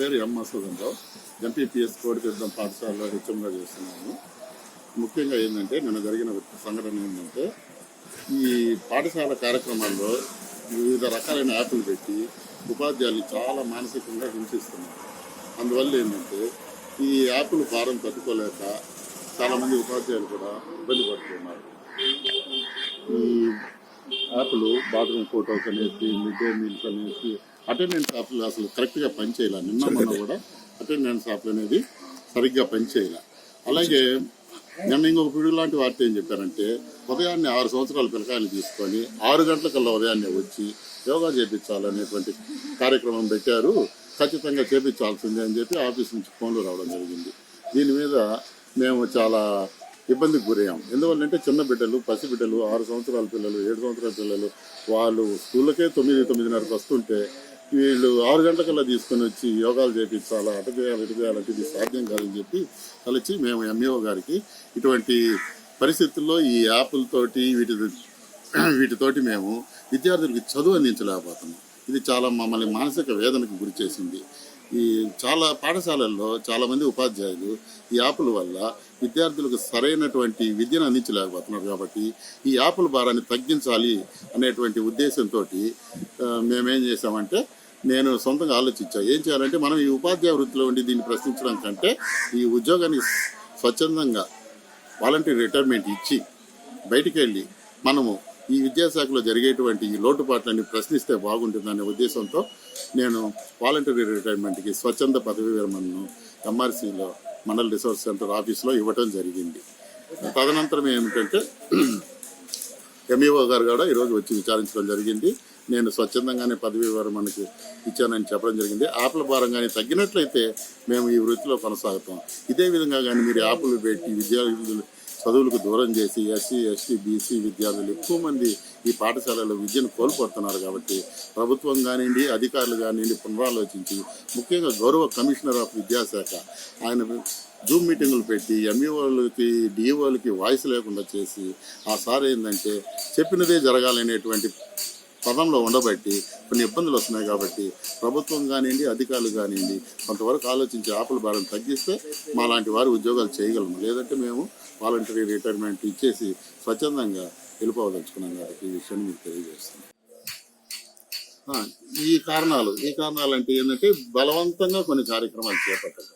పేరు ఎం మసూదన్ రావు. ఎంపీపీఎస్ కోడితీర్థం పాఠశాలలో హెచ్ఎంగా చేస్తున్నాను. ముఖ్యంగా ఏంటంటే నిన్న జరిగిన సంఘటన ఏంటంటే ఈ పాఠశాల కార్యక్రమాల్లో వివిధ రకాలైన యాప్లు పెట్టి ఉపాధ్యాయులు చాలా మానసికంగా హింసిస్తున్నారు. అందువల్ల ఏంటంటే ఈ యాప్లు భారం తట్టుకోలేక చాలామంది ఉపాధ్యాయులు కూడా ఇబ్బంది పడుతున్నారు. ఈ యాప్లు బాత్రూమ్ ఫోటోస్ అనేసి, మిడ్ డే మీల్స్ అనేసి, అటెండెన్స్ యాప్లు అసలు కరెక్ట్గా పనిచేయాలి. నిన్న మొన్న కూడా అటెండెన్స్ యాప్లు అనేది సరిగ్గా పనిచేయాలి. అలాగే నిన్న ఇంకొక పిడుగు లాంటి వార్త ఏం చెప్పారంటే ఉదయాన్నే 6 సంవత్సరాల పిల్లకాయలు తీసుకొని 6 గంటలకల్లా ఉదయాన్నే వచ్చి యోగా చేయించాలనేటువంటి కార్యక్రమం పెట్టారు. ఖచ్చితంగా చేయించాల్సిందే అని చెప్పి ఆఫీస్ నుంచి ఫోన్లు రావడం జరిగింది. దీని మీద మేము చాలా ఇబ్బందికి గురయ్యాం. ఎందువల్లంటే చిన్న బిడ్డలు, పసి బిడ్డలు, 6 సంవత్సరాల పిల్లలు, 7 సంవత్సరాల పిల్లలు వాళ్ళు స్కూళ్ళకే 9-9:30 వస్తుంటే వీళ్ళు 6 గంటలకల్లా తీసుకొని వచ్చి యోగాలు చేయించాలా, అటు చేయాలి, ఇటు చేయాలంటే ఇది సాధ్యం కాదని చెప్పి కలిసి మేము ఎంఈఓ గారికి ఇటువంటి పరిస్థితుల్లో ఈ యాప్లతోటి వీటితోటి మేము విద్యార్థులకి చదువు అందించలేకపోతున్నాం. ఇది చాలా మమ్మల్ని మానసిక వేదనకు గురి చేసింది. ఈ చాలా పాఠశాలల్లో చాలామంది ఉపాధ్యాయులు ఈ యాప్ల వల్ల విద్యార్థులకు సరైనటువంటి విద్యను అందించలేకపోతున్నారు. కాబట్టి ఈ యాప్ల భారాన్ని తగ్గించాలి అనేటువంటి ఉద్దేశంతో మేమేం చేసామంటే నేను సొంతంగా ఆలోచించాను. ఏం చేయాలంటే మనం ఈ ఉపాధ్యాయ వృత్తిలో ఉండి దీన్ని ప్రశ్నించడం కంటే ఈ ఉద్యోగాన్ని స్వచ్ఛందంగా వాలంటీర్ రిటైర్మెంట్ ఇచ్చి బయటికి వెళ్ళి మనము ఈ విద్యాశాఖలో జరిగేటువంటి ఈ లోటుపాట్లన్నీ ప్రశ్నిస్తే బాగుంటుందనే ఉద్దేశంతో నేను వాలంటరీ రిటైర్మెంట్కి స్వచ్ఛంద పదవి విరమణను ఎంఆర్సీలో మండల్ రిసోర్స్ సెంటర్ ఆఫీస్లో ఇవ్వటం జరిగింది. తదనంతరం ఏమిటంటే ఎంఈఓ గారు కూడా ఈరోజు వచ్చి విచారించడం జరిగింది. నేను స్వచ్ఛందంగానే పదవి విరమణకి ఇచ్చానని చెప్పడం జరిగింది. యాప్ల భారం కానీ తగ్గినట్లయితే మేము ఈ వృత్తిలో కొనసాగుతాం. ఇదే విధంగా కానీ మీరు యాప్లు పెట్టి విద్యార్థులు చదువులకు దూరం చేసి ఎస్సీ, ఎస్టీ, బీసీ విద్యార్థులు ఎక్కువ మంది ఈ పాఠశాలలో విద్యను కోల్పోతున్నారు. కాబట్టి ప్రభుత్వం కానివ్వండి, అధికారులు కానివ్వండి పునరాలోచించి ముఖ్యంగా గౌరవ కమిషనర్ ఆఫ్ విద్యాశాఖ ఆయన జూమ్ మీటింగులు పెట్టి ఎంఈఓలకి, డిఈఓలకి వాయిస్ లేకుండా చేసి ఆ సార్ ఏంటంటే చెప్పినదే జరగాలనేటువంటి పదంలో ఉండబట్టి కొన్ని ఇబ్బందులు వస్తున్నాయి. కాబట్టి ప్రభుత్వం కానివ్వండి, అధికారులు కానివ్వండి కొంతవరకు ఆలోచించి యాప్ల భారం తగ్గిస్తే మా లాంటి వారు ఉద్యోగాలు చేయగలము. లేదంటే మేము వాలంటరీ రిటైర్మెంట్ ఇచ్చేసి స్వచ్ఛందంగా వెళ్ళిపోవదలుచుకున్నాం. కాబట్టి ఈ విషయాన్ని మీకు తెలియజేస్తున్నాం. ఈ కారణాలు అంటే ఏంటంటే బలవంతంగా కొన్ని కార్యక్రమాలు చేపట్టాలి.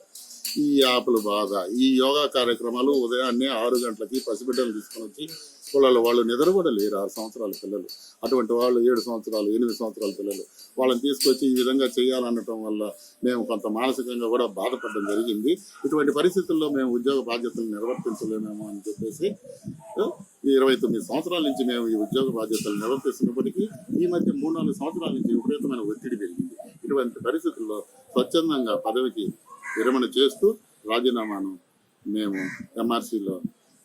ఈ యాప్లు బాగా ఈ యోగా కార్యక్రమాలు ఉదయాన్నే 6 గంటలకి పసిబిడ్డలు తీసుకొని వచ్చి స్కూళ్ళలో వాళ్ళు నిద్ర కూడా లేరు. 6 సంవత్సరాల పిల్లలు, అటువంటి వాళ్ళు 7 సంవత్సరాలు, 8 సంవత్సరాల పిల్లలు వాళ్ళని తీసుకొచ్చి ఈ విధంగా చేయాలనటం వల్ల మేము కొంత మానసికంగా కూడా బాధపడడం జరిగింది. ఇటువంటి పరిస్థితుల్లో మేము ఉద్యోగ బాధ్యతలు నిర్వర్తించలేమేమో అని చెప్పేసి 29 సంవత్సరాల నుంచి మేము ఈ ఉద్యోగ బాధ్యతలు నిర్వర్తిస్తున్నప్పటికీ ఈ మధ్య 3-4 సంవత్సరాల నుంచి విపరీతమైన ఒత్తిడి పెరిగింది. ఇటువంటి పరిస్థితుల్లో స్వచ్ఛందంగా పదవికి విరమణ చేస్తూ రాజీనామాను మేము ఎంఆర్సీలో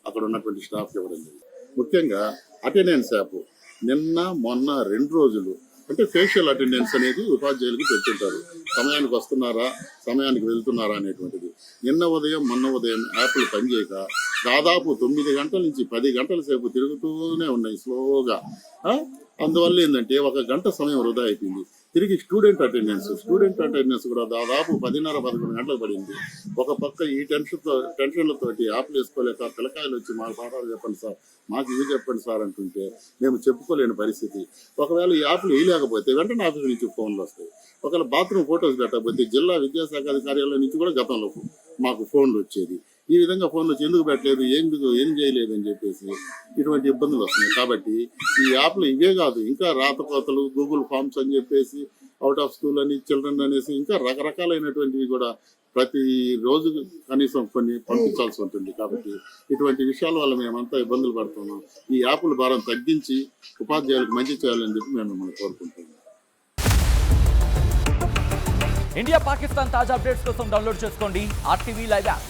అక్కడ ఉన్నటువంటి స్టాఫ్కి ఇవ్వడం జరిగింది. ముఖ్యంగా అటెండెన్స్ యాప్ నిన్న మొన్న 2 రోజులు అంటే ఫేషియల్ అటెండెన్స్ అనేది ఉపాధ్యాయులకి పెట్టుంటారు. సమయానికి వస్తున్నారా, సమయానికి వెళ్తున్నారా అనేటువంటిది. నిన్న ఉదయం మొన్న ఉదయం యాప్లు పనిచేయక దాదాపు 9 గంటల నుంచి 10 గంటల సేపు తిరుగుతూనే ఉన్నాయి స్లోగా. అందువల్ల ఏంటంటే 1 గంట సమయం వృధా అయిపోయింది. తిరిగి స్టూడెంట్ అటెండెన్స్ కూడా దాదాపు 10:30-11 గంటలకు పడింది. ఒక పక్క ఈ టెన్షన్లతోటి యాప్లు వేసుకోలేక పిల్లకాయలు వచ్చి మాకు పాఠాలు చెప్పండి సార్, మాకు ఇవి చెప్పండి సార్ అంటుంటే మేము చెప్పుకోలేని పరిస్థితి. ఒకవేళ ఈ యాప్లు వేయలేకపోతే వెంటనే ఆఫీస్ నుంచి ఫోన్లు వస్తాయి. ఒకవేళ బాత్రూమ్ ఫోటోస్ పెట్టకపోతే జిల్లా విద్యాశాఖ అధికారుల నుంచి కూడా గతంలో మాకు ఫోన్లు వచ్చేది. ఈ విధంగా ఫోన్లు వచ్చి ఎందుకు పెట్టలేదు, ఏం చేయలేదు అని చెప్పేసి ఇటువంటి ఇబ్బందులు వస్తున్నాయి. కాబట్టి ఈ యాప్లు ఇవే కాదు, ఇంకా రాతకోతలు, గూగుల్ ఫామ్స్ అని చెప్పేసి, అవుట్ ఆఫ్ స్కూల్ అని, చిల్డ్రన్ అనేసి ఇంకా రకరకాలైనటువంటివి కూడా ప్రతి రోజు కనీసం కొన్ని పంపించాల్సి ఉంటుంది. కాబట్టి ఇటువంటి విషయాల వల్ల మేమంతా ఇబ్బందులు పడుతున్నాం. ఈ యాప్ల భారం తగ్గించి ఉపాధ్యాయులకు మంచి చేయాలని చెప్పి మేము మిమ్మల్ని కోరుకుంటున్నాం. ఇండియా పాకిస్తాన్ తాజా అప్డేట్స్ కోసం డౌన్లోడ్ చేసుకోండి RTV లైవ్ యాప్.